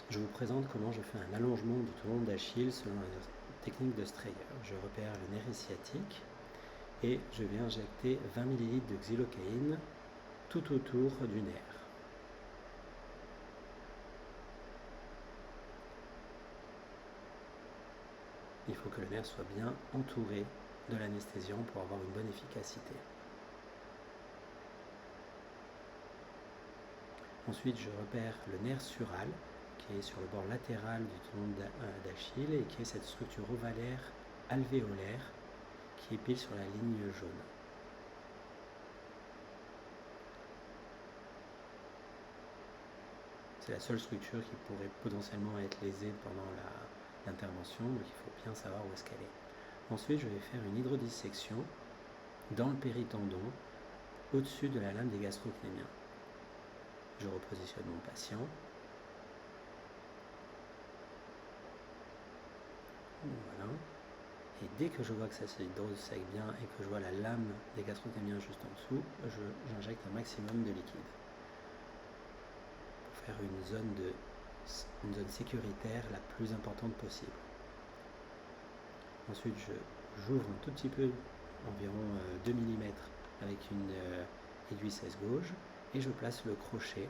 Je vous présente comment je fais un allongement du tendon d'Achille selon la technique de Strayer. Je repère le nerf sciatique et je vais injecter 20 ml de xylocaïne tout autour du nerf. Il faut que le nerf soit bien entouré de l'anesthésiant pour avoir une bonne efficacité. Ensuite, je repère le nerf sural qui est sur le bord latéral du tendon d'Achille et qui est cette structure ovalaire alvéolaire qui est pile sur la ligne jaune. C'est la seule structure qui pourrait potentiellement être lésée pendant l'intervention, donc il faut bien savoir où est-ce qu'elle est. Ensuite, je vais faire une hydrodissection dans le péritendon, au-dessus de la lame des gastrocnémiens. Je repositionne mon patient. Voilà. Et dès que je vois que ça se hydrodissèque bien et que je vois la lame des gastrocnémiens juste en dessous, j'injecte un maximum de liquide pour faire une zone sécuritaire la plus importante possible. Ensuite, j'ouvre un tout petit peu, environ 2 mm avec une aiguille 16 gauge, et je place le crochet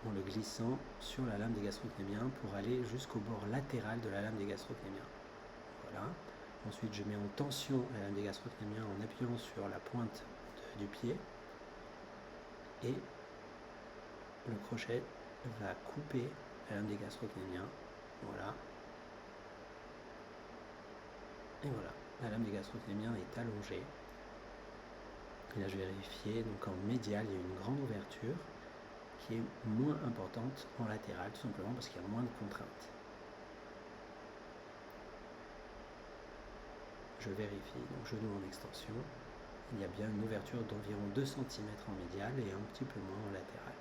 en le glissant sur la lame des gastrocnémiens pour aller jusqu'au bord latéral de la lame des gastrocnémiens. Voilà. Ensuite, je mets en tension la lame des gastrocnémiens en appuyant sur la pointe du pied, et le crochet va couper la lame des gastrocnémiens. Voilà. Et voilà, la lame des gastrocnémiens est allongée. Et là, je vais vérifier, donc en médial, il y a une grande ouverture qui est moins importante en latéral, tout simplement parce qu'il y a moins de contraintes. Je vérifie, donc genou en extension, il y a bien une ouverture d'environ 2 cm en médial et un petit peu moins en latéral.